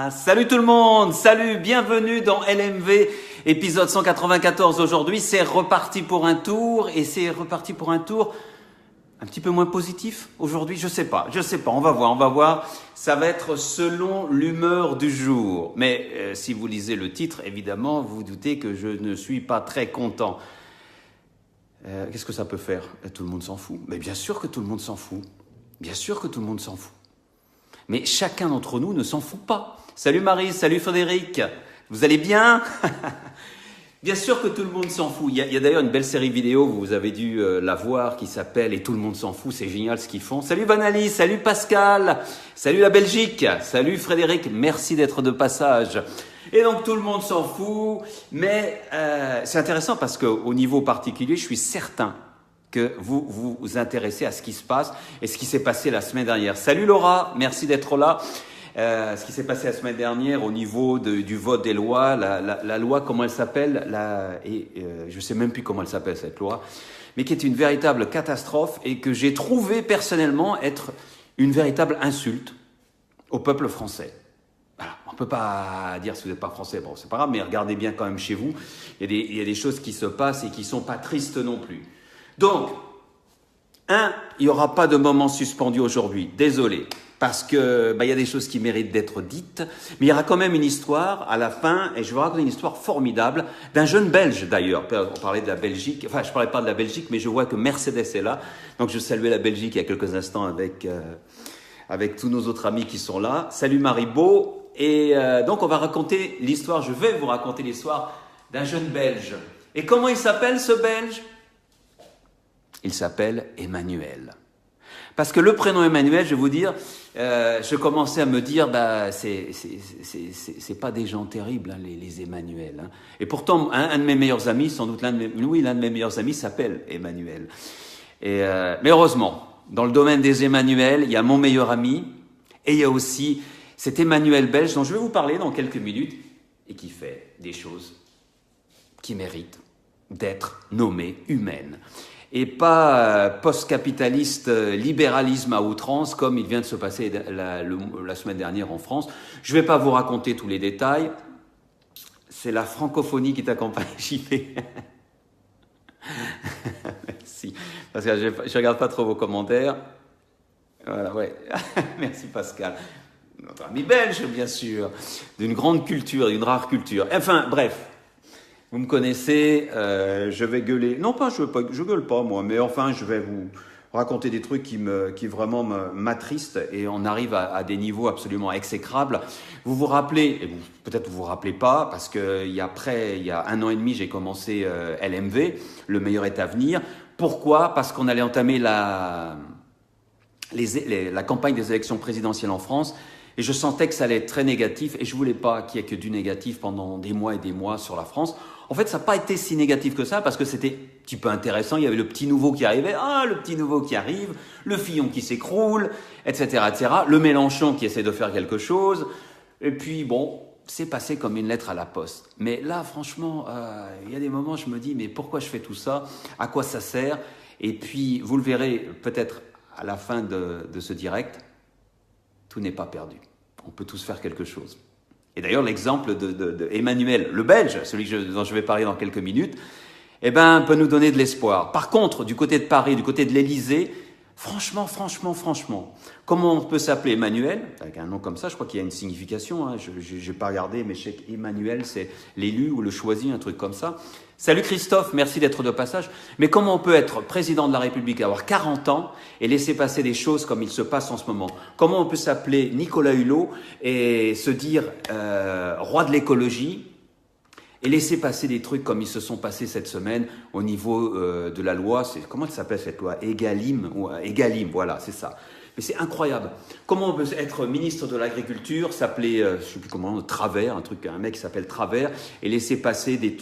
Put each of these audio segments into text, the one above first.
Salut tout le monde, salut, bienvenue dans LMV, épisode 194 aujourd'hui. C'est reparti pour un tour et c'est reparti pour un tour un petit peu moins positif aujourd'hui, je sais pas, on va voir. Ça va être selon l'humeur du jour. Mais si vous lisez le titre, évidemment, vous vous doutez que je ne suis pas très content. Qu'est-ce que ça peut faire? Tout le monde s'en fout. Mais bien sûr que tout le monde s'en fout. Bien sûr que tout le monde s'en fout. Mais chacun d'entre nous ne s'en fout pas. Salut Marie, salut Frédéric. Vous allez bien? Bien sûr que tout le monde s'en fout. Il y a d'ailleurs une belle série vidéo, vous avez dû la voir, qui s'appelle « Et tout le monde s'en fout ». C'est génial ce qu'ils font. Salut Vanali, salut Pascal, salut la Belgique, salut Frédéric, merci d'être de passage. Et donc tout le monde s'en fout, mais c'est intéressant parce qu'au niveau particulier, je suis certain que vous vous intéressez à ce qui se passe et ce qui s'est passé la semaine dernière. Salut Laura, merci d'être là. Ce qui s'est passé la semaine dernière au niveau du vote des lois, la loi, comment elle s'appelle, je ne sais même plus comment elle s'appelle cette loi, mais qui est une véritable catastrophe et que j'ai trouvé personnellement être une véritable insulte au peuple français. Voilà. On ne peut pas dire si vous n'êtes pas français, bon c'est pas grave, mais regardez bien quand même chez vous, il y a des choses qui se passent et qui ne sont pas tristes non plus. Donc, il n'y aura pas de moment suspendu aujourd'hui, désolé. Parce que il y a des choses qui méritent d'être dites, mais il y aura quand même une histoire à la fin, et je vais vous raconter une histoire formidable d'un jeune Belge d'ailleurs. On parlait de la Belgique, enfin je parlais pas de la Belgique, mais je vois que Mercedes est là, donc je saluais la Belgique il y a quelques instants avec tous nos autres amis qui sont là. Salut Maribeau, et donc on va raconter l'histoire, je vais vous raconter l'histoire d'un jeune Belge. Et comment il s'appelle ce Belge? Il s'appelle Emmanuel. Parce que le prénom Emmanuel, je vais vous dire, je commençais à me dire, c'est pas des gens terribles, hein, les Emmanuel. Hein. Et pourtant, un de mes meilleurs amis, sans doute l'un de mes meilleurs amis s'appelle Emmanuel. Mais heureusement, dans le domaine des Emmanuel, il y a mon meilleur ami, et il y a aussi cet Emmanuel belge dont je vais vous parler dans quelques minutes, et qui fait des choses qui méritent d'être nommées humaines. Et pas post-capitaliste libéralisme à outrance comme il vient de se passer la semaine dernière en France. Je ne vais pas vous raconter tous les détails. C'est la francophonie qui t'accompagne, JP. Merci. Parce que je ne regarde pas trop vos commentaires. Voilà, ouais. Merci Pascal. Notre ami belge, bien sûr. D'une grande culture, d'une rare culture. Enfin, bref. Vous me connaissez, je vais gueuler. Non, je gueule pas moi, mais enfin, je vais vous raconter des trucs qui vraiment m'attristent et on arrive à des niveaux absolument exécrables. Vous vous rappelez, et peut-être vous vous rappelez pas, parce que il y a 1 an et demi, j'ai commencé LMV, le meilleur est à venir. Pourquoi? Parce qu'on allait entamer la campagne des élections présidentielles en France. Et je sentais que ça allait être très négatif et je voulais pas qu'il y ait que du négatif pendant des mois et des mois sur la France. En fait, ça n'a pas été si négatif que ça parce que c'était un petit peu intéressant. Il y avait le petit nouveau qui arrivait, le petit nouveau qui arrive, le Fillon qui s'écroule, etc., etc. Le Mélenchon qui essaie de faire quelque chose. Et puis bon, c'est passé comme une lettre à la poste. Mais là, franchement, il y a des moments où je me dis, mais pourquoi je fais tout ça? À quoi ça sert? Et puis, vous le verrez peut-être à la fin de ce direct, tout n'est pas perdu. On peut tous faire quelque chose. Et d'ailleurs, l'exemple de Emmanuel, le Belge, celui dont je vais parler dans quelques minutes, peut nous donner de l'espoir. Par contre, du côté de Paris, du côté de l'Élysée, franchement, comment on peut s'appeler Emmanuel? Avec un nom comme ça, je crois qu'il y a une signification. Hein. Je n'ai pas regardé, mais je sais qu'Emmanuel, c'est l'élu ou le choisi, un truc comme ça. Salut Christophe, merci d'être de passage. Mais comment on peut être président de la République, avoir 40 ans et laisser passer des choses comme il se passe en ce moment? Comment on peut s'appeler Nicolas Hulot et se dire roi de l'écologie et laisser passer des trucs comme ils se sont passés cette semaine au niveau de la loi? Comment elle s'appelle cette loi? Egalim, voilà, c'est ça. Mais c'est incroyable. Comment on peut être ministre de l'Agriculture, s'appeler, je ne sais plus comment, Travers, un mec qui s'appelle Travers, et laisser passer des...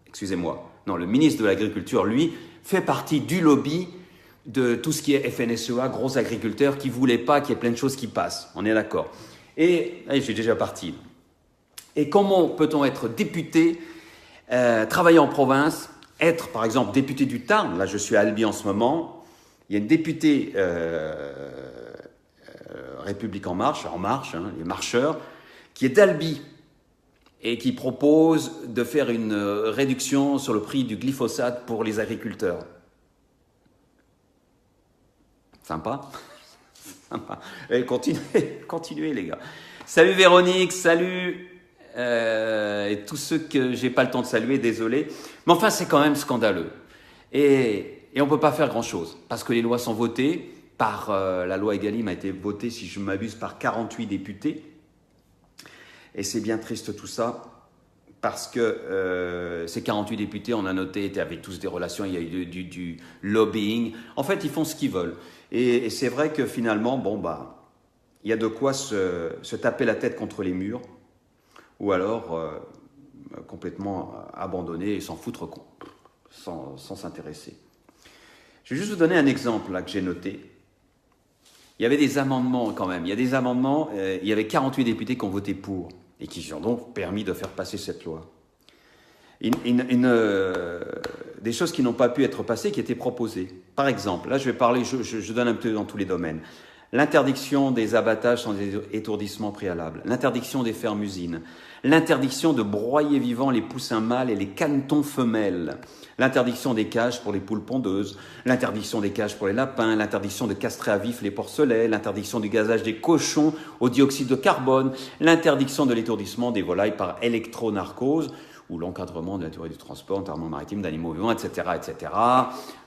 Excusez-moi. Non, le ministre de l'Agriculture, lui, fait partie du lobby de tout ce qui est FNSEA, gros agriculteurs, qui ne voulaient pas qu'il y ait plein de choses qui passent. On est d'accord. Et, allez, je suis déjà parti. Et comment peut-on être député, travailler en province, être, par exemple, député du Tarn? Là, je suis à Albi en ce moment. Il y a une députée République en marche, hein, les marcheurs, qui est d'Albi et qui propose de faire une réduction sur le prix du glyphosate pour les agriculteurs. Sympa. Sympa. Et continuez les gars. Salut Véronique, salut et tous ceux que j'ai pas le temps de saluer, désolé. Mais enfin, c'est quand même scandaleux. Et on ne peut pas faire grand-chose, parce que les lois sont votées, la loi Egalim a été votée, si je ne m'abuse, par 48 députés. Et c'est bien triste tout ça, parce que ces 48 députés, on a noté, avaient tous des relations, il y a eu du lobbying. En fait, ils font ce qu'ils veulent. Et c'est vrai que finalement, il y a de quoi se taper la tête contre les murs, ou alors complètement abandonner et s'en foutre sans s'intéresser. Je vais juste vous donner un exemple là que j'ai noté. Il y avait des amendements quand même. Il y avait 48 députés qui ont voté pour et qui ont donc permis de faire passer cette loi. Des choses qui n'ont pas pu être passées, qui étaient proposées. Par exemple, là je vais parler, je donne un peu dans tous les domaines. L'interdiction des abattages sans étourdissement préalable, l'interdiction des fermes-usines, l'interdiction de broyer vivant les poussins mâles et les canetons femelles, l'interdiction des cages pour les poules pondeuses, l'interdiction des cages pour les lapins, l'interdiction de castrer à vif les porcelets, l'interdiction du gazage des cochons au dioxyde de carbone, l'interdiction de l'étourdissement des volailles par électronarcose, ou l'encadrement de la durée du transport, notamment maritime, d'animaux vivants, etc., etc.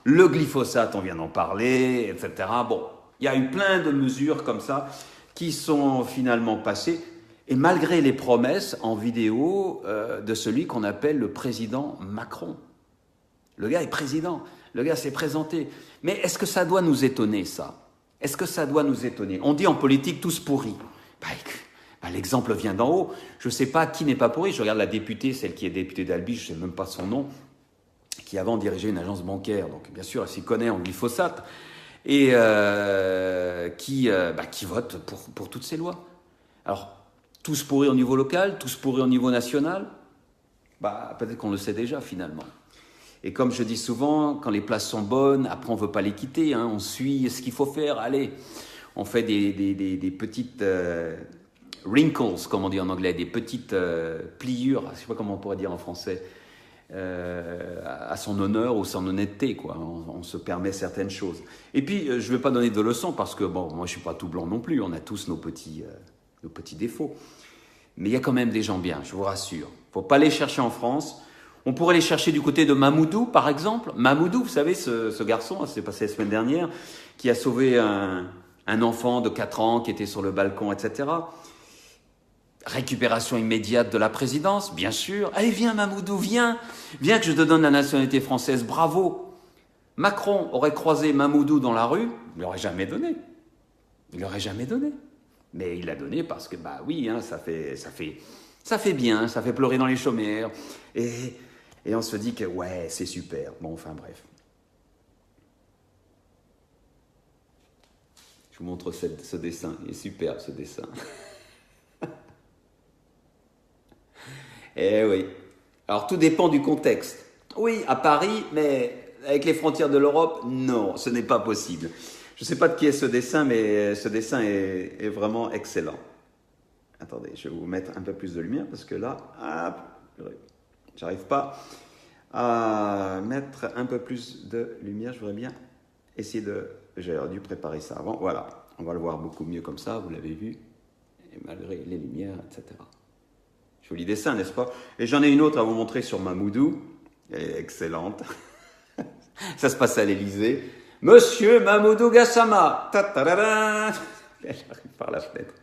Le glyphosate, on vient d'en parler, etc. Bon, il y a eu plein de mesures comme ça qui sont finalement passées, et malgré les promesses en vidéo de celui qu'on appelle le président Macron. Le gars est président, le gars s'est présenté. Mais est-ce que ça doit nous étonner, ça? Est-ce que ça doit nous étonner? On dit en politique tous pourris. L'exemple vient d'en haut. Je ne sais pas qui n'est pas pourri. Je regarde la députée, celle qui est députée d'Albi, je ne sais même pas son nom, qui avant dirigeait une agence bancaire. Donc bien sûr, elle s'y connaît en glyphosate. Et qui vote pour toutes ces lois. Alors, tous pourris au niveau local, tous pourris au niveau national, peut-être qu'on le sait déjà finalement. Et comme je dis souvent, quand les places sont bonnes, après on ne veut pas les quitter, hein, on suit ce qu'il faut faire, allez, on fait des petites wrinkles, comme on dit en anglais, des petites pliures, je ne sais pas comment on pourrait dire en français, à son honneur ou son honnêteté, quoi. On se permet certaines choses. Et puis, je ne vais pas donner de leçons parce que, moi, je ne suis pas tout blanc non plus. On a tous nos petits défauts. Mais il y a quand même des gens bien, je vous rassure. Il ne faut pas les chercher en France. On pourrait les chercher du côté de Mamoudou, par exemple. Mamoudou, vous savez, ce garçon, ça s'est passé la semaine dernière, qui a sauvé un enfant de 4 ans qui était sur le balcon, etc. Récupération immédiate de la présidence, bien sûr. Allez, viens Mamoudou, viens que je te donne la nationalité française, bravo. Macron aurait croisé Mamoudou dans la rue, il l'aurait jamais donné. Mais il l'a donné parce que, oui, hein, ça fait bien, ça fait pleurer dans les chaumières. Et on se dit que, ouais, c'est super. Bon, enfin, bref. Je vous montre ce dessin, il est superbe ce dessin. Eh oui. Alors, tout dépend du contexte. Oui, à Paris, mais avec les frontières de l'Europe, non, ce n'est pas possible. Je ne sais pas de qui est ce dessin, mais ce dessin est vraiment excellent. Attendez, je vais vous mettre un peu plus de lumière, parce que là, j'arrive pas à mettre un peu plus de lumière. Je voudrais bien essayer j'aurais dû préparer ça avant. Voilà, on va le voir beaucoup mieux comme ça, vous l'avez vu. Et malgré les lumières, etc. Joli dessin, n'est-ce pas? Et j'en ai une autre à vous montrer sur Mamoudou. Elle est excellente. Ça se passe à l'Élysée. Monsieur Mamoudou Gassama. Ta-ta-da-da. J'arrive par la fenêtre.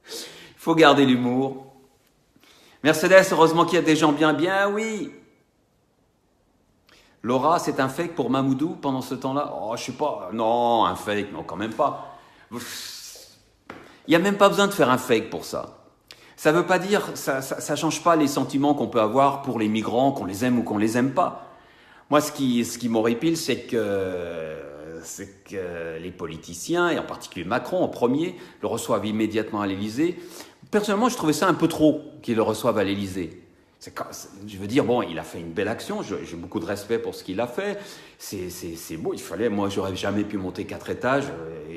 Il faut garder l'humour. Mercedes, heureusement qu'il y a des gens bien, oui. Laura, c'est un fake pour Mamoudou pendant ce temps-là? Oh, je sais pas. Non, un fake, non, quand même pas. Il n'y a même pas besoin de faire un fake pour ça. Ça veut pas dire, ça change pas les sentiments qu'on peut avoir pour les migrants, qu'on les aime ou qu'on les aime pas. Moi, ce qui m'horripile, c'est que les politiciens, et en particulier Macron en premier, le reçoivent immédiatement à l'Élysée. Personnellement, je trouvais ça un peu trop qu'ils le reçoivent à l'Élysée. Je veux dire, bon, il a fait une belle action, j'ai beaucoup de respect pour ce qu'il a fait, c'est beau, moi j'aurais jamais pu monter 4 étages,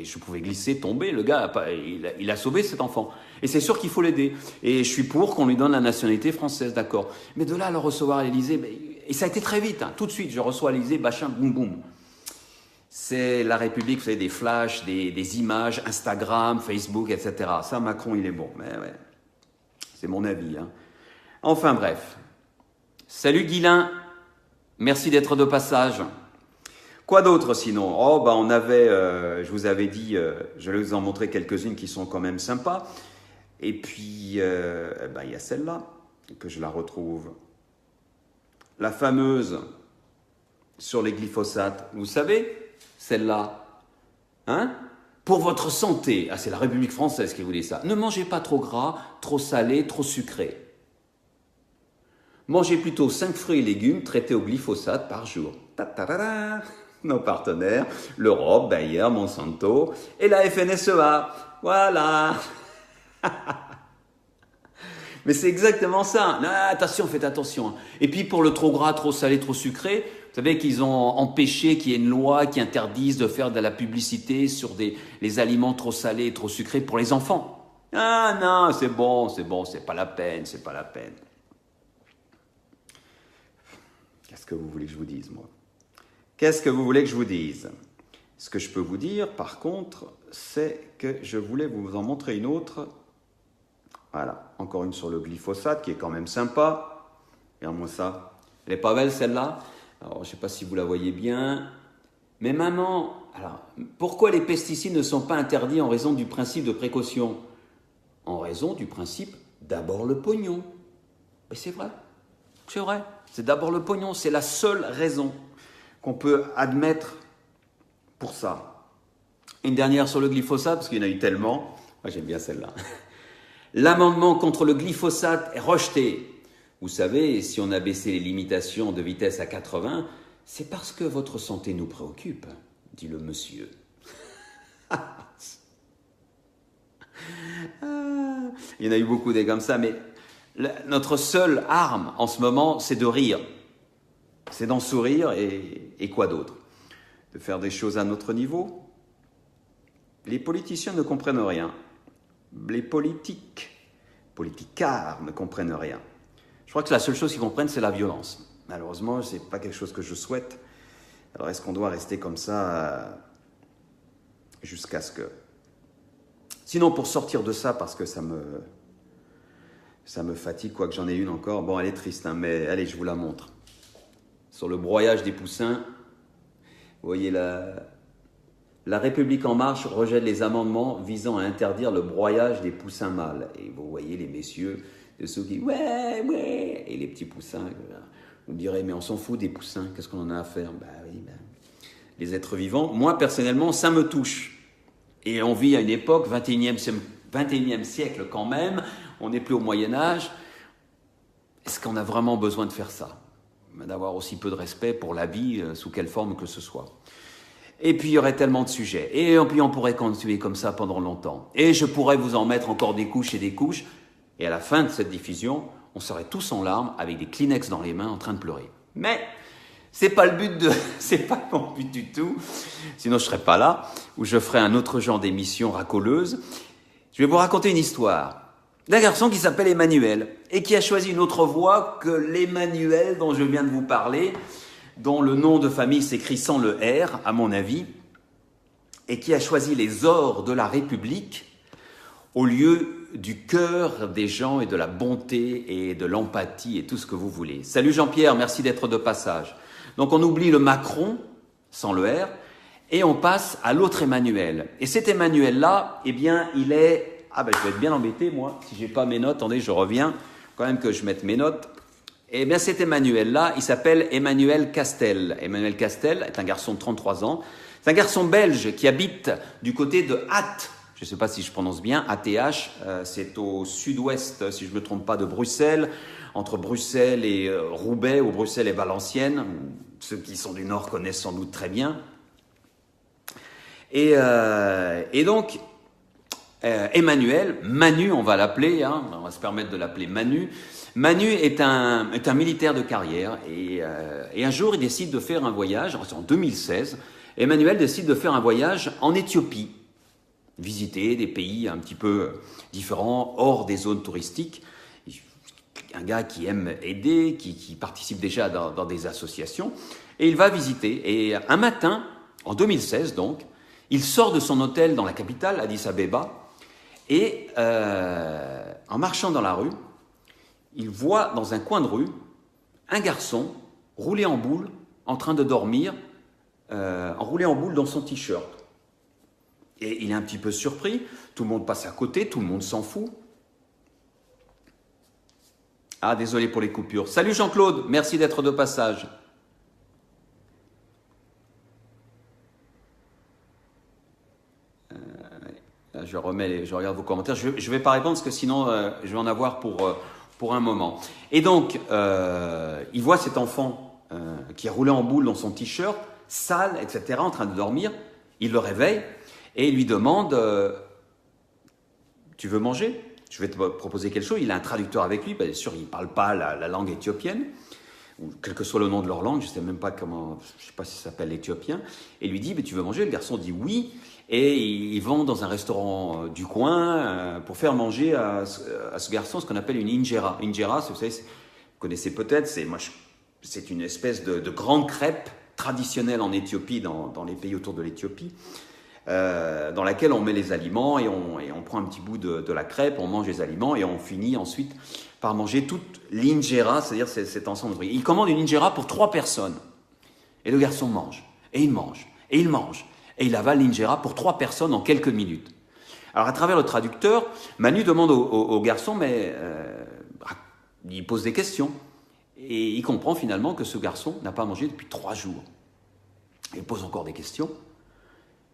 Et je pouvais glisser, tomber. Le gars, il a sauvé cet enfant. Et c'est sûr qu'il faut l'aider. Et je suis pour qu'on lui donne la nationalité française, d'accord. Mais de là à le recevoir à l'Élysée, et ça a été très vite, hein, tout de suite, je reçois à l'Élysée, bachin, boum, boum. C'est la République, vous savez, des flashs, des images, Instagram, Facebook, etc. Ça, Macron, il est bon. Mais ouais, c'est mon avis. Hein. Enfin bref. Salut Guilain, merci d'être de passage. Quoi d'autre sinon? Oh, bah on avait, je vous avais dit, je vais vous en montrer quelques-unes qui sont quand même sympas. Et puis, bah, il y a celle-là, que je la retrouve. La fameuse sur les glyphosates. Vous savez, celle-là, hein? Pour votre santé. Ah, c'est la République française qui vous dit ça. Ne mangez pas trop gras, trop salé, trop sucré. Mangez plutôt 5 fruits et légumes traités au glyphosate par jour. Ta-ta-ta-ta. Nos partenaires, l'Europe, Bayer, Monsanto et la FNSEA. Voilà. Mais c'est exactement ça. Non, attention, faites attention. Et puis pour le trop gras, trop salé, trop sucré, vous savez qu'ils ont empêché qu'il y ait une loi qui interdise de faire de la publicité sur les aliments trop salés et trop sucrés pour les enfants. Ah non, c'est bon, c'est pas la peine, c'est pas la peine. Qu'est-ce que vous voulez que je vous dise, moi? Qu'est-ce que vous voulez que je vous dise? Ce que je peux vous dire, par contre, c'est que je voulais vous en montrer une autre. Voilà, encore une sur le glyphosate, qui est quand même sympa. Regarde-moi ça. Elle est pas belle, celle-là? Alors, je ne sais pas si vous la voyez bien. Mais maman, alors, pourquoi les pesticides ne sont pas interdits en raison du principe de précaution? En raison du principe d'abord le pognon. Et c'est vrai. C'est vrai. C'est d'abord le pognon. C'est la seule raison qu'on peut admettre pour ça. Une dernière sur le glyphosate, parce qu'il y en a eu tellement. Moi, j'aime bien celle-là. L'amendement contre le glyphosate est rejeté. Vous savez, si on a baissé les limitations de vitesse à 80, c'est parce que votre santé nous préoccupe, dit le monsieur. Il y en a eu beaucoup des comme ça, mais notre seule arme en ce moment, c'est de rire. C'est d'en sourire et quoi d'autre? De faire des choses à notre niveau. Les politiciens ne comprennent rien. Les politicards ne comprennent rien. Je crois que la seule chose qu'ils comprennent, c'est la violence. Malheureusement, ce n'est pas quelque chose que je souhaite. Alors, est-ce qu'on doit rester comme ça jusqu'à ce que... Sinon, pour sortir de ça, parce que ça me fatigue, quoique j'en ai une encore. Bon, elle est triste, hein, mais allez, je vous la montre. Sur le broyage des poussins, vous voyez la République En Marche rejette les amendements visant à interdire le broyage des poussins mâles. Et vous voyez les messieurs de ceux qui ouais, et les petits poussins. Vous me direz, mais on s'en fout des poussins, qu'est-ce qu'on en a à faire? Ben oui, les êtres vivants. Moi, personnellement, ça me touche. Et on vit à une époque, 21e siècle quand même, on n'est plus au Moyen-Âge. Est-ce qu'on a vraiment besoin de faire ça? D'avoir aussi peu de respect pour la vie, sous quelle forme que ce soit. Et puis, il y aurait tellement de sujets. Et puis, on pourrait continuer comme ça pendant longtemps. Et je pourrais vous en mettre encore des couches et des couches. Et à la fin de cette diffusion, on serait tous en larmes, avec des Kleenex dans les mains, en train de pleurer. Mais c'est pas le but c'est pas mon but du tout. Sinon, je serais pas là, ou je ferais un autre genre d'émission racoleuse. Je vais vous raconter une histoire d'un garçon qui s'appelle Emmanuel et qui a choisi une autre voie que l'Emmanuel dont je viens de vous parler, dont le nom de famille s'écrit sans le R, à mon avis, et qui a choisi les ors de la République au lieu du cœur des gens et de la bonté et de l'empathie et tout ce que vous voulez. Salut Jean-Pierre, merci d'être de passage. Donc on oublie le Macron, sans le R, et on passe à l'autre Emmanuel. Et cet Emmanuel-là, eh bien, il est... Ah ben je vais être bien embêté, moi, si j'ai pas mes notes. Attendez, je reviens, quand même que je mette mes notes. Eh bien, cet Emmanuel-là, il s'appelle Emmanuel Castel. Emmanuel Castel est un garçon de 33 ans. C'est un garçon belge qui habite du côté de Ath. Je ne sais pas si je prononce bien, ATH. C'est au sud-ouest, si je ne me trompe pas, de Bruxelles. Entre Bruxelles et Roubaix, ou Bruxelles et Valenciennes. Ceux qui sont du Nord connaissent sans doute très bien. Et donc, Emmanuel, Manu, on va l'appeler, hein, on va se permettre de l'appeler Manu. Manu est un militaire de carrière et un jour il décide de faire un voyage, en 2016, Emmanuel décide de faire un voyage en Éthiopie. visiter des pays un petit peu différents, hors des zones touristiques. Un gars qui aime aider, qui participe déjà dans des associations, et il va visiter. Et un matin, en 2016 donc, il sort de son hôtel dans la capitale, Addis Abeba, et en marchant dans la rue, il voit dans un coin de rue un garçon roulé en boule, en train de dormir, enroulé en boule dans son t-shirt. Et il est un petit peu surpris, tout le monde passe à côté, tout le monde s'en fout. Ah, désolé pour les coupures. Salut Jean-Claude, merci d'être de passage. Je regarde vos commentaires. Je ne vais pas répondre parce que sinon je vais en avoir pour un moment. Et donc, il voit cet enfant qui est roulé en boule dans son t-shirt, sale, etc., en train de dormir. Il le réveille et il lui demande « Tu veux manger ? Je vais te proposer quelque chose. » Il a un traducteur avec lui. Bien sûr, il ne parle pas la langue éthiopienne, ou quel que soit le nom de leur langue. Je ne sais même pas comment, je ne sais pas si ça s'appelle l'éthiopien. Et il lui dit « Tu veux manger ?» Le garçon dit « Oui ». Et ils vont dans un restaurant du coin pour faire manger à ce garçon ce qu'on appelle une injera. Injera, vous savez, vous connaissez peut-être, c'est une espèce de grande crêpe traditionnelle en Éthiopie, dans les pays autour de l'Éthiopie, dans laquelle on met les aliments et on prend un petit bout de la crêpe, on mange les aliments et on finit ensuite par manger toute l'injera, c'est-à-dire cet ensemble de trucs. Il commande une injera pour 3 personnes. Et le garçon mange, et il mange, et il mange. Et il avale l'injera pour 3 personnes en quelques minutes. Alors, à travers le traducteur, Manu demande au garçon, mais il pose des questions. Et il comprend finalement que ce garçon n'a pas mangé depuis 3 jours. Il pose encore des questions.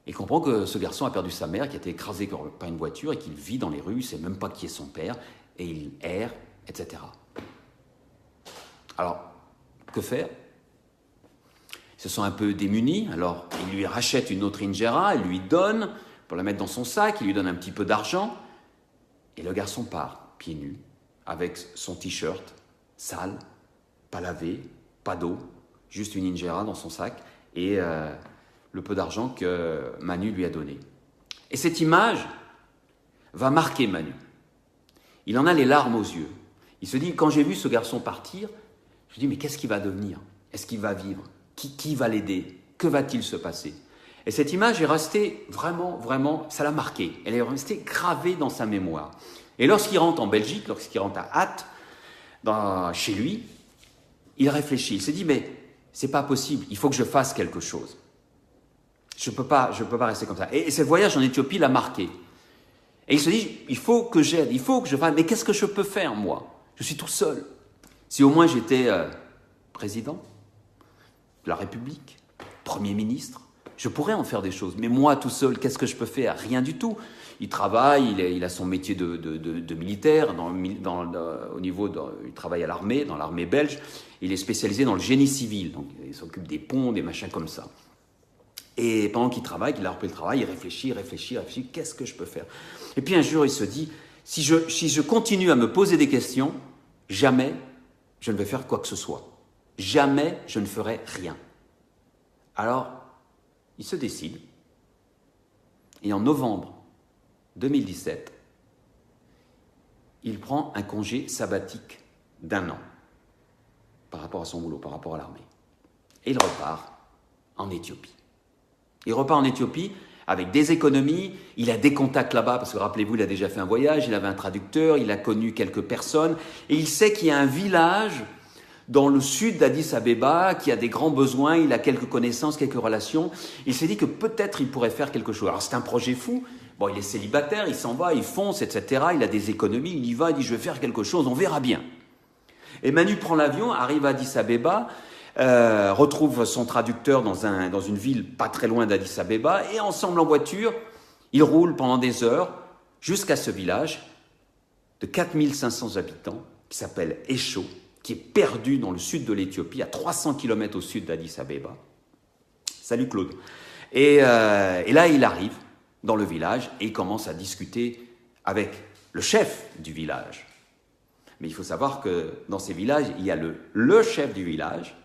Il comprend que ce garçon a perdu sa mère, qui a été écrasée par une voiture et qu'il vit dans les rues, il ne sait même pas qui est son père, et il erre, etc. Alors, que faire ? Ils se sont un peu démunis, alors il lui rachète une autre injera, il lui donne pour la mettre dans son sac, il lui donne un petit peu d'argent, et le garçon part, pieds nus, avec son t-shirt, sale, pas lavé, pas d'eau, juste une injera dans son sac, et le peu d'argent que Manu lui a donné. Et cette image va marquer Manu. Il en a les larmes aux yeux. Il se dit, quand j'ai vu ce garçon partir, je me dis, mais qu'est-ce qu'il va devenir ? Est-ce qu'il va vivre ? Qui va l'aider ? Que va-t-il se passer ? Et cette image est restée vraiment, ça l'a marqué. Elle est restée gravée dans sa mémoire. Et lorsqu'il rentre en Belgique, lorsqu'il rentre à Ath, chez lui, il réfléchit. Il se dit, mais c'est pas possible, il faut que je fasse quelque chose. Je peux pas rester comme ça. Et ce voyage en Éthiopie l'a marqué. Et il se dit, il faut que j'aide, il faut que je fasse. Mais qu'est-ce que je peux faire, moi ? Je suis tout seul. Si au moins j'étais président de la République, Premier ministre, je pourrais en faire des choses. Mais moi, tout seul, qu'est-ce que je peux faire ? Rien du tout. Il travaille, il a son métier de militaire, il travaille à l'armée, dans l'armée belge. Il est spécialisé dans le génie civil, donc il s'occupe des ponts, des machins comme ça. Et pendant qu'il travaille, qu'il a repris le travail, il réfléchit, qu'est-ce que je peux faire ? Et puis un jour, il se dit, si je continue à me poser des questions, jamais je ne vais faire quoi que ce soit. Jamais je ne ferai rien. Alors, il se décide, et en novembre 2017, il prend un congé sabbatique d'1 an par rapport à son boulot, par rapport à l'armée. Et il repart en Éthiopie. Il repart en Éthiopie avec des économies, il a des contacts là-bas, parce que rappelez-vous, il a déjà fait un voyage, il avait un traducteur, il a connu quelques personnes, et il sait qu'il y a un village dans le sud d'Addis Abeba qui a des grands besoins, il a quelques connaissances, quelques relations. Il s'est dit que peut-être il pourrait faire quelque chose. Alors c'est un projet fou, bon, il est célibataire, il s'en va, il fonce, etc. Il a des économies, il y va, il dit je vais faire quelque chose, on verra bien. Et Manu prend l'avion, arrive à Addis Abeba, retrouve son traducteur dans une ville pas très loin d'Addis Abeba, et ensemble en voiture, ils roulent pendant des heures jusqu'à ce village de 4500 habitants qui s'appelle Esho, qui est perdu dans le sud de l'Éthiopie, à 300 km au sud d'Addis Abeba. Salut Claude. Et là, il arrive dans le village et il commence à discuter avec le chef du village. Mais il faut savoir que dans ces villages, il y a le chef du village,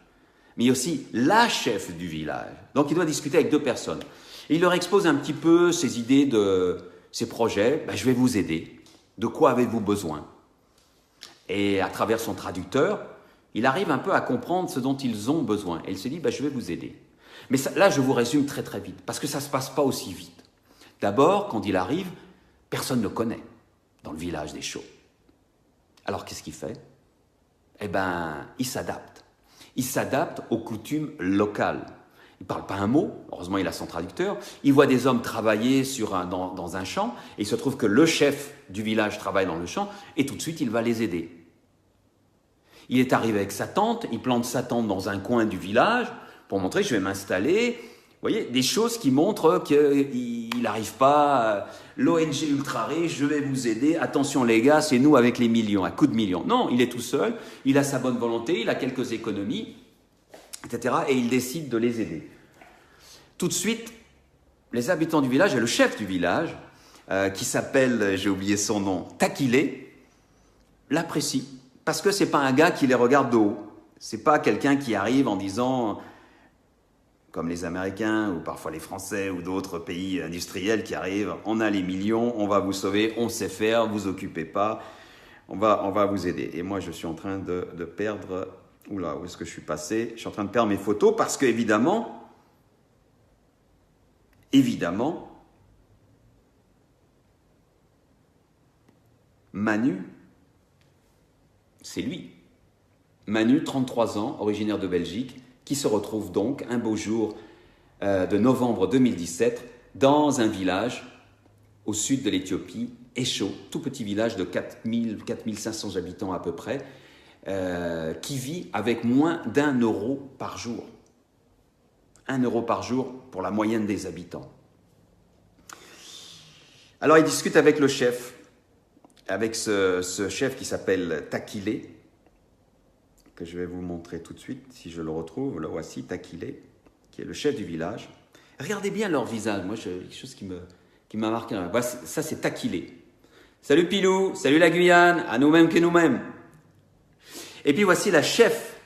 mais il y a aussi la chef du village. Donc il doit discuter avec 2 personnes. Et il leur expose un petit peu ses idées ces projets, je vais vous aider. De quoi avez-vous besoin? Et à travers son traducteur, il arrive un peu à comprendre ce dont ils ont besoin. Et il se dit, je vais vous aider. Mais ça, là, je vous résume très très vite, parce que ça ne se passe pas aussi vite. D'abord, quand il arrive, personne ne le connaît dans le village des Chauds. Alors, qu'est-ce qu'il fait? Il s'adapte. Il s'adapte aux coutumes locales. Il ne parle pas un mot, heureusement il a son traducteur. Il voit des hommes travailler dans un champ, et il se trouve que le chef du village travaille dans le champ, et tout de suite il va les aider. Il est arrivé avec sa tente, il plante sa tente dans un coin du village, pour montrer, je vais m'installer. Vous voyez, des choses qui montrent qu'il n'arrive pas, l'ONG ultra riche, je vais vous aider, attention les gars, c'est nous avec les millions, à coups de millions. Non, il est tout seul, il a sa bonne volonté, il a quelques économies, etc. Et il décide de les aider. Tout de suite, les habitants du village et le chef du village, qui s'appelle, j'ai oublié son nom, Takilé, l'apprécient. Parce que ce n'est pas un gars qui les regarde de haut. Ce n'est pas quelqu'un qui arrive en disant, comme les Américains ou parfois les Français ou d'autres pays industriels qui arrivent, on a les millions, on va vous sauver, on sait faire, vous occupez pas, on va vous aider. Et moi, je suis en train de perdre... Oula, où est-ce que je suis passé? Je suis en train de perdre mes photos parce que, évidemment, Manu, c'est lui. Manu, 33 ans, originaire de Belgique, qui se retrouve donc un beau jour de novembre 2017 dans un village au sud de l'Éthiopie, Esho, tout petit village de 4500 habitants à peu près, qui vit avec moins d'1 € par jour. 1 € par jour pour la moyenne des habitants. Alors il discute avec le chef, avec ce chef qui s'appelle Takilé, que je vais vous montrer tout de suite, si je le retrouve. Là voici Takilé, qui est le chef du village. Regardez bien leur visage, moi, quelque chose qui m'a marqué. Ça, c'est Takilé. Salut Pilou, salut la Guyane, à nous-mêmes que nous-mêmes. Et puis voici la chef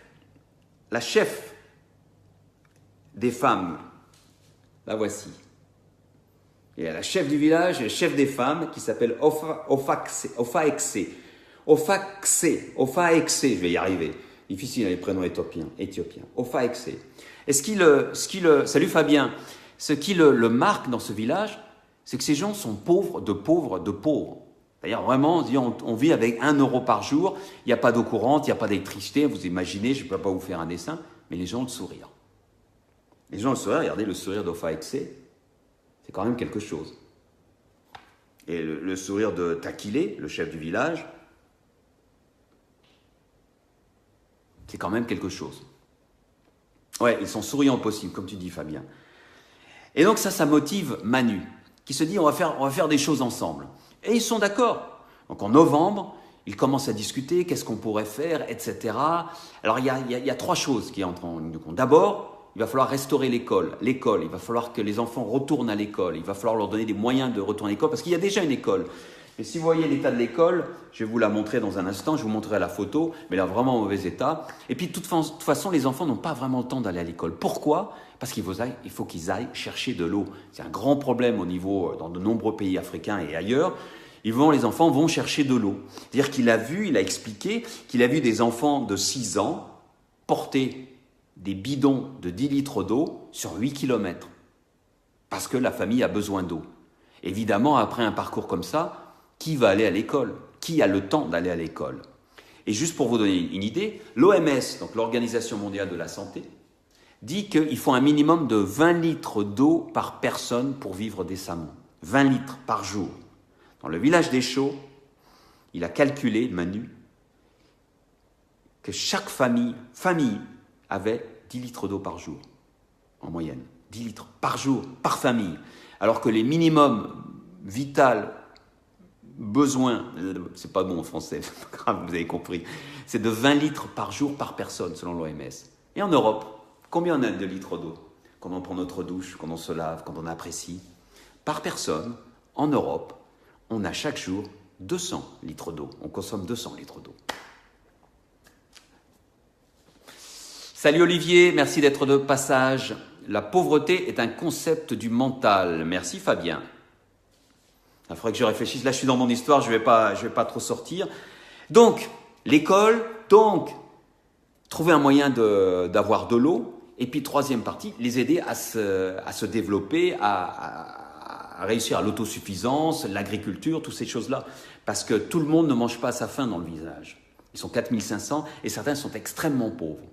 des femmes. La voici. Il y a la chef du village et le chef des femmes qui s'appelle Ofaxe, je vais y arriver. Difficile les prénoms éthiopiens. Ofaxe. Et salut Fabien, ce qui le marque dans ce village, c'est que ces gens sont pauvres de pauvres de pauvres. C'est-à-dire vraiment, on vit avec 1 € par jour, il n'y a pas d'eau courante, il n'y a pas d'électricité, vous imaginez, je ne peux pas vous faire un dessin, mais les gens ont le sourire. Les gens ont le sourire, regardez le sourire d'Ofaxe, c'est quand même quelque chose. Et le sourire de Takilé, le chef du village, c'est quand même quelque chose. Ouais, ils sont souriants au possible, comme tu dis Fabien. Et donc ça motive Manu, qui se dit on va faire des choses ensemble. Et ils sont d'accord. Donc en novembre, ils commencent à discuter, qu'est-ce qu'on pourrait faire, etc. Alors il y a 3 choses qui entrent en ligne de compte. D'abord, il va falloir restaurer l'école. L'école, il va falloir que les enfants retournent à l'école. Il va falloir leur donner des moyens de retourner à l'école, parce qu'il y a déjà une école. Mais si vous voyez l'état de l'école, je vais vous la montrer dans un instant, je vous montrerai la photo, mais elle est vraiment en mauvais état. Et puis de toute façon, les enfants n'ont pas vraiment le temps d'aller à l'école. Pourquoi? Parce qu'il faut qu'ils aillent chercher de l'eau. C'est un grand problème au niveau, dans de nombreux pays africains et ailleurs. Les enfants vont chercher de l'eau. C'est-à-dire qu'il a expliqué qu'il a vu des enfants de 6 ans porter des bidons de 10 litres d'eau sur 8 km. Parce que la famille a besoin d'eau. Évidemment, après un parcours comme ça, qui va aller à l'école? Qui a le temps d'aller à l'école? Et juste pour vous donner une idée, l'OMS, donc l'Organisation mondiale de la santé, dit qu'il faut un minimum de 20 litres d'eau par personne pour vivre décemment. 20 litres par jour. Dans le village des Chauds, il a calculé, Manu, que chaque famille avait 10 litres d'eau par jour, en moyenne. 10 litres par jour, par famille. Alors que les minimums vital besoins, c'est pas bon en français, c'est pas grave, vous avez compris, c'est de 20 litres par jour par personne, selon l'OMS. Et en Europe, combien on a de litres d'eau? Quand on prend notre douche, quand on se lave, quand on apprécie. Par personne, en Europe, on a chaque jour 200 litres d'eau. On consomme 200 litres d'eau. Salut Olivier, merci d'être de passage. La pauvreté est un concept du mental. Merci Fabien. Il faudrait que je réfléchisse. Là, je suis dans mon histoire, je vais pas trop sortir. Donc, l'école, donc, trouver un moyen d'avoir de l'eau. Et puis, troisième partie, les aider à se développer, à réussir à l'autosuffisance, l'agriculture, toutes ces choses-là. Parce que tout le monde ne mange pas à sa faim dans le village. Ils sont 4500 et certains sont extrêmement pauvres.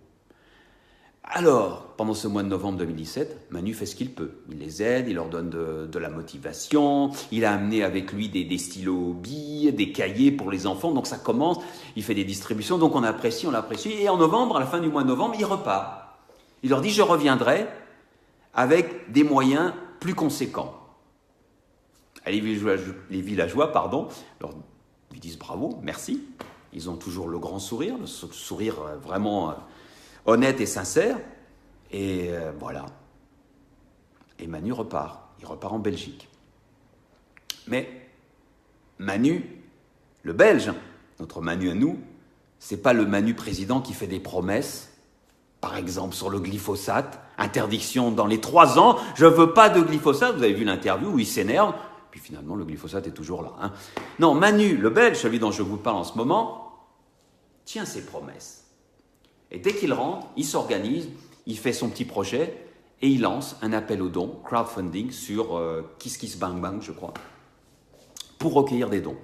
Alors, pendant ce mois de novembre 2017, Manu fait ce qu'il peut. Il les aide, il leur donne de la motivation, il a amené avec lui des stylos billes, des cahiers pour les enfants, donc ça commence, il fait des distributions, donc on l'apprécie, et en novembre, à la fin du mois de novembre, il repart. Il leur dit « je reviendrai avec des moyens plus conséquents ». Les villageois, leur lui disent « bravo, merci ». Ils ont toujours le grand sourire, le sourire vraiment honnête et sincère. Et voilà. Et Manu repart. Il repart en Belgique. Mais Manu, le Belge, notre Manu à nous, c'est pas le Manu président qui fait des promesses, par exemple sur le glyphosate, interdiction dans les 3 ans, je veux pas de glyphosate. Vous avez vu l'interview où il s'énerve. Puis finalement, le glyphosate est toujours là. Hein. Non, Manu, le Belge, celui dont je vous parle en ce moment, tient ses promesses. Et dès qu'il rentre, il s'organise, il fait son petit projet et il lance un appel aux dons, crowdfunding, sur KissKissBankBank, je crois, pour recueillir des dons.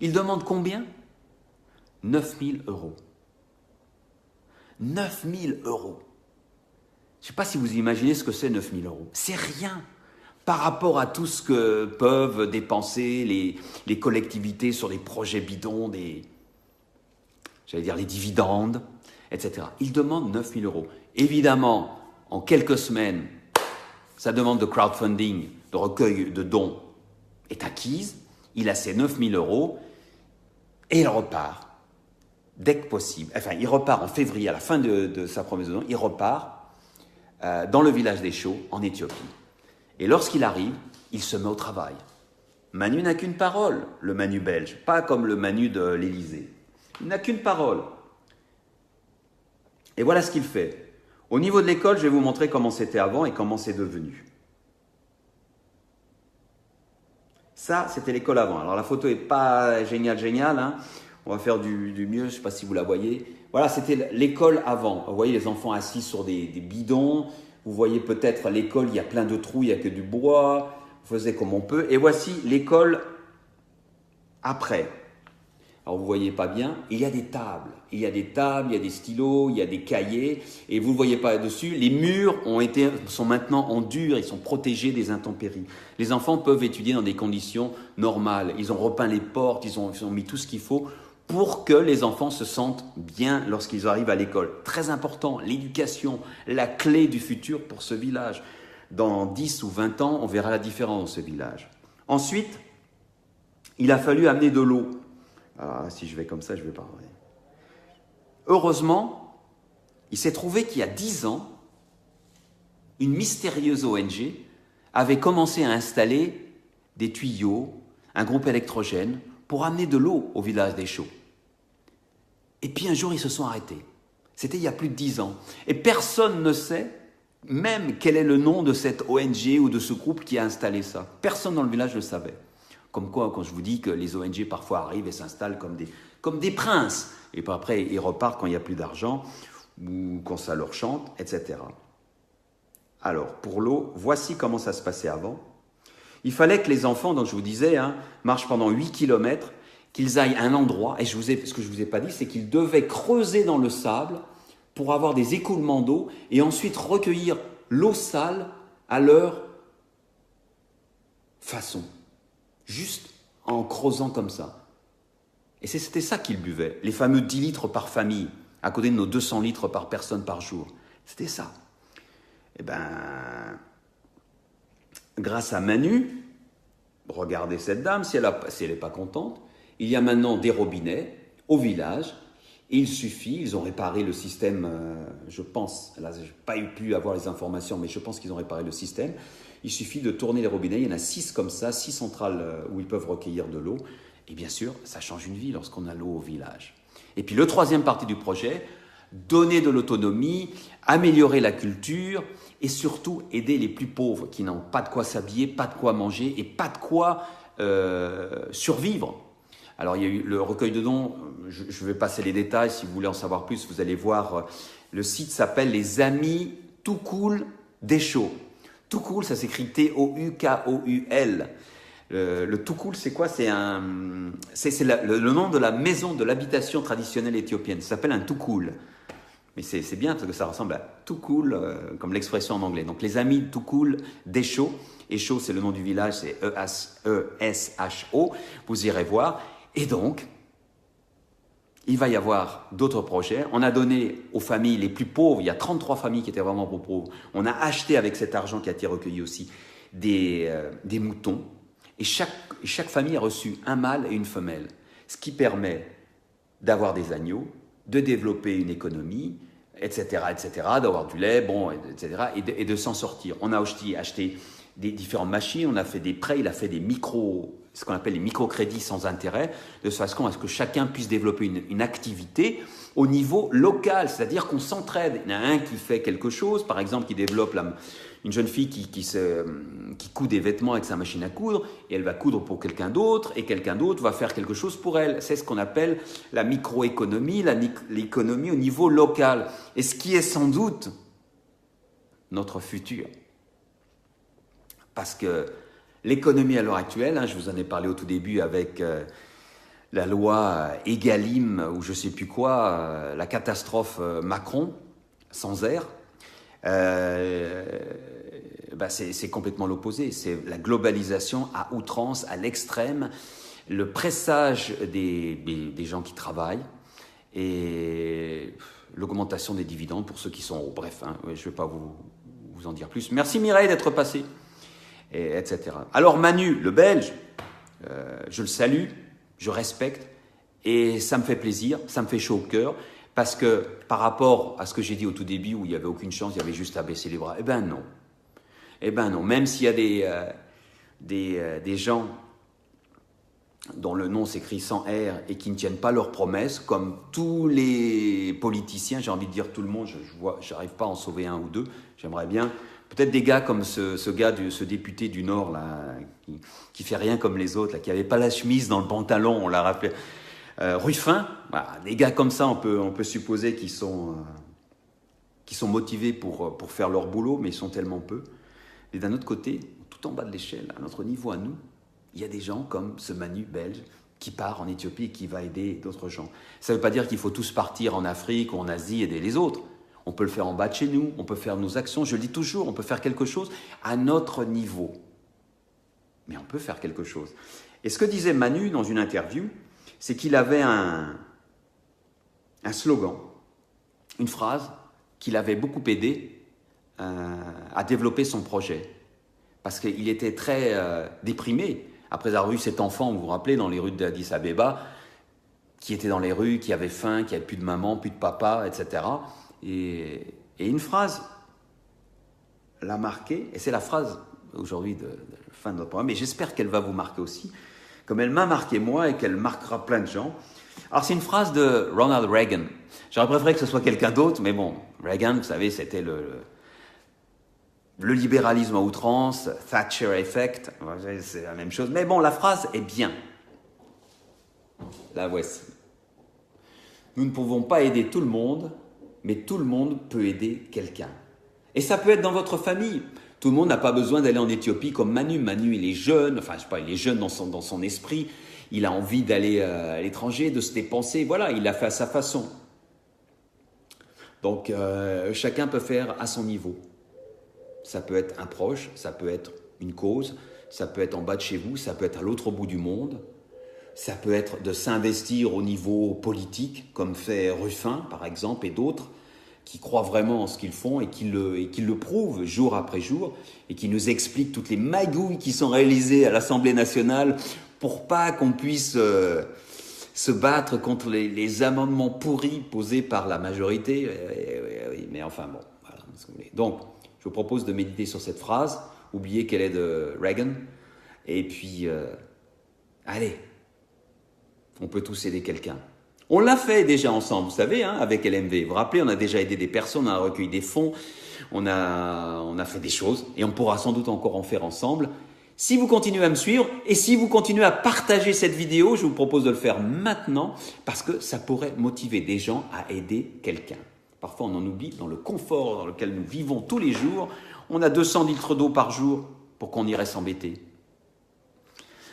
Il demande combien ? 9 000 €. 9 000 €. Je ne sais pas si vous imaginez ce que c'est 9 000 €. C'est rien par rapport à tout ce que peuvent dépenser les collectivités sur des projets bidons, les dividendes, etc. Il demande 9 000 €. Évidemment, en quelques semaines, sa demande de crowdfunding, de recueil de dons, est acquise. Il a ses 9 000 € et il repart dès que possible. Enfin, il repart en février, à la fin de sa promesse de dons, il repart dans le village des Chauds, en Éthiopie. Et lorsqu'il arrive, il se met au travail. Manu n'a qu'une parole, le Manu belge, pas comme le Manu de l'Élysée. Il n'a qu'une parole. Et voilà ce qu'il fait. Au niveau de l'école, je vais vous montrer comment c'était avant et comment c'est devenu. Ça, c'était l'école avant. Alors la photo n'est pas géniale, hein. On va faire du mieux, je ne sais pas si vous la voyez. Voilà, c'était l'école avant. Vous voyez les enfants assis sur des bidons. Vous voyez peut-être l'école, il y a plein de trous, il n'y a que du bois. On faisait comme on peut. Et voici l'école après. Alors vous ne voyez pas bien, il y a des tables. Il y a des stylos, il y a des cahiers. Et vous ne voyez pas dessus, les murs sont maintenant en dur, ils sont protégés des intempéries. Les enfants peuvent étudier dans des conditions normales. Ils ont repeint les portes, ils ont mis tout ce qu'il faut pour que les enfants se sentent bien lorsqu'ils arrivent à l'école. Très important, l'éducation, la clé du futur pour ce village. Dans 10 ou 20 ans, on verra la différence dans ce village. Ensuite, il a fallu amener de l'eau. Alors, si je vais comme ça, je ne vais pas. Heureusement, il s'est trouvé qu'il y a 10 ans, une mystérieuse ONG avait commencé à installer des tuyaux, un groupe électrogène, pour amener de l'eau au village des Chauds. Et puis un jour, ils se sont arrêtés. C'était il y a plus de 10 ans. Et personne ne sait même quel est le nom de cette ONG ou de ce groupe qui a installé ça. Personne dans le village ne le savait. Comme quoi, quand je vous dis que les ONG parfois arrivent et s'installent comme des princes. Et puis après, ils repartent quand il n'y a plus d'argent ou quand ça leur chante, etc. Alors, pour l'eau, voici comment ça se passait avant. Il fallait que les enfants, donc je vous disais, marchent pendant 8 km, qu'ils aillent à un endroit, et ce que je ne vous ai pas dit, c'est qu'ils devaient creuser dans le sable pour avoir des écoulements d'eau et ensuite recueillir l'eau sale à leur façon, juste en creusant comme ça. Et c'était ça qu'ils buvaient, les fameux 10 litres par famille, à côté de nos 200 litres par personne par jour. C'était ça. Eh bien, grâce à Manu, regardez cette dame, si elle n'est pas contente, il y a maintenant des robinets au village, et il suffit, ils ont réparé le système, je pense, là je n'ai pas pu avoir les informations, mais je pense qu'ils ont réparé le système, il suffit de tourner les robinets, il y en a 6 comme ça, 6 centrales où ils peuvent recueillir de l'eau, et bien sûr, ça change une vie lorsqu'on a l'eau au village. Et puis le troisième partie du projet, donner de l'autonomie, améliorer la culture, et surtout aider les plus pauvres qui n'ont pas de quoi s'habiller, pas de quoi manger et pas de quoi survivre. Alors il y a eu le recueil de dons, je vais passer les détails, si vous voulez en savoir plus, vous allez voir, le site s'appelle Les Amis Tout Cool Deschaux. Tout Cool, ça s'écrit T-O-U-K-O-U-L. Le Tout Cool, c'est quoi? C'est le nom de la maison de l'habitation traditionnelle éthiopienne. Ça s'appelle un Tout Cool. Mais c'est bien parce que ça ressemble à Tout Cool, comme l'expression en anglais. Donc les Amis Tout Cool Deschaux. Echo, c'est le nom du village, c'est E-S-H-O. Vous irez voir. Et donc, il va y avoir d'autres projets. On a donné aux familles les plus pauvres, il y a 33 familles qui étaient vraiment pauvres. On a acheté avec cet argent qui a été recueilli aussi des moutons. Et chaque famille a reçu un mâle et une femelle. Ce qui permet d'avoir des agneaux, de développer une économie, etc., d'avoir du lait, bon, etc., et de s'en sortir. On a aussi acheté des différentes machines, on a fait des prêts, il a fait des ce qu'on appelle les microcrédits sans intérêt, de façon à ce que chacun puisse développer une activité au niveau local, c'est-à-dire qu'on s'entraide. Il y en a un qui fait quelque chose, par exemple, qui développe une jeune fille qui coud des vêtements avec sa machine à coudre, et elle va coudre pour quelqu'un d'autre, et quelqu'un d'autre va faire quelque chose pour elle. C'est ce qu'on appelle la microéconomie, l'économie au niveau local. Et ce qui est sans doute notre futur. Parce que l'économie à l'heure actuelle, je vous en ai parlé au tout début avec la loi Egalim ou je ne sais plus quoi, la catastrophe Macron, sans air, c'est complètement l'opposé. C'est la globalisation à outrance, à l'extrême, le pressage des gens qui travaillent et l'augmentation des dividendes pour ceux qui sont hauts. Bref, je ne vais pas vous en dire plus. Merci Mireille d'être passée. Etc. Alors Manu, le Belge, je le salue, je respecte et ça me fait plaisir, ça me fait chaud au cœur parce que par rapport à ce que j'ai dit au tout début où il n'y avait aucune chance, il y avait juste à baisser les bras, eh ben non, même s'il y a des gens dont le nom s'écrit sans R et qui ne tiennent pas leurs promesses, comme tous les politiciens, j'ai envie de dire tout le monde, je n'arrive pas à en sauver un ou deux, j'aimerais bien. Peut-être des gars comme ce député du Nord, là, qui fait rien comme les autres, là, qui n'avait pas la chemise dans le pantalon, on l'a rappelé. Ruffin, voilà, des gars comme ça, on peut supposer qu'ils sont motivés pour faire leur boulot, mais ils sont tellement peu. Et d'un autre côté, tout en bas de l'échelle, à notre niveau à nous, il y a des gens comme ce Manu belge qui part en Éthiopie et qui va aider d'autres gens. Ça ne veut pas dire qu'il faut tous partir en Afrique ou en Asie aider les autres. On peut le faire en bas de chez nous, on peut faire nos actions, je le dis toujours, on peut faire quelque chose à notre niveau. Mais on peut faire quelque chose. Et ce que disait Manu dans une interview, c'est qu'il avait un slogan, une phrase qui l'avait beaucoup aidé à développer son projet. Parce qu'il était très déprimé après avoir eu cet enfant, vous vous rappelez, dans les rues d'Addis Abeba, qui était dans les rues, qui avait faim, qui n'avait plus de maman, plus de papa, etc. Et une phrase l'a marqué, et c'est la phrase aujourd'hui de la fin de notre programme, mais j'espère qu'elle va vous marquer aussi, comme elle m'a marqué moi et qu'elle marquera plein de gens. Alors c'est une phrase de Ronald Reagan. J'aurais préféré que ce soit quelqu'un d'autre, mais bon, Reagan, vous savez, c'était le libéralisme à outrance, Thatcher Effect, c'est la même chose. Mais bon, la phrase est bien. La voici. Nous ne pouvons pas aider tout le monde, mais tout le monde peut aider quelqu'un. Et ça peut être dans votre famille. Tout le monde n'a pas besoin d'aller en Éthiopie comme Manu. Manu, il est jeune, enfin, je sais pas, il est jeune dans son esprit. Il a envie d'aller à l'étranger, de se dépenser. Voilà, il l'a fait à sa façon. Donc, chacun peut faire à son niveau. Ça peut être un proche, ça peut être une cause, ça peut être en bas de chez vous, ça peut être à l'autre bout du monde. Ça peut être de s'investir au niveau politique, comme fait Ruffin, par exemple, et d'autres, qui croient vraiment en ce qu'ils font et qui le prouvent jour après jour, et qui nous expliquent toutes les magouilles qui sont réalisées à l'Assemblée nationale pour pas qu'on puisse se battre contre les amendements pourris posés par la majorité. Oui, mais enfin bon, voilà ce que vous voulez. Donc, je vous propose de méditer sur cette phrase, oubliez qu'elle est de Reagan, et puis, allez, on peut tous aider quelqu'un. On l'a fait déjà ensemble, vous savez, avec LMV. Vous vous rappelez, on a déjà aidé des personnes, on a recueilli des fonds, on a fait des choses, et on pourra sans doute encore en faire ensemble, Si vous continuez à me suivre et si vous continuez à partager cette vidéo, je vous propose de le faire maintenant parce que ça pourrait motiver des gens à aider quelqu'un. Parfois, on en oublie dans le confort dans lequel nous vivons tous les jours. On a 200 litres d'eau par jour pour qu'on irait s'embêter.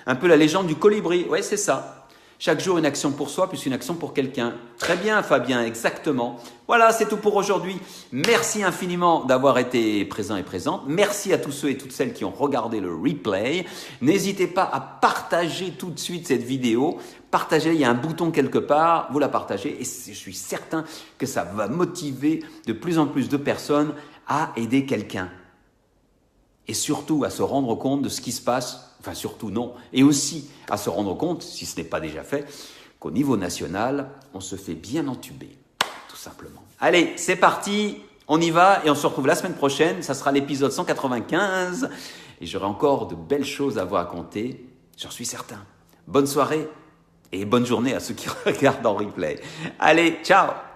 Un peu la légende du colibri. Ouais, c'est ça. Chaque jour, une action pour soi, plus une action pour quelqu'un. Très bien, Fabien, exactement. Voilà, c'est tout pour aujourd'hui. Merci infiniment d'avoir été présent et présente. Merci à tous ceux et toutes celles qui ont regardé le replay. N'hésitez pas à partager tout de suite cette vidéo. Partagez, il y a un bouton quelque part, vous la partagez et je suis certain que ça va motiver de plus en plus de personnes à aider quelqu'un. Et surtout à se rendre compte de ce qui se passe, enfin surtout non, et aussi à se rendre compte, si ce n'est pas déjà fait, qu'au niveau national, on se fait bien entuber, tout simplement. Allez, c'est parti, on y va et on se retrouve la semaine prochaine, ça sera l'épisode 195 et j'aurai encore de belles choses à vous raconter, j'en suis certain. Bonne soirée et bonne journée à ceux qui regardent en replay. Allez, ciao!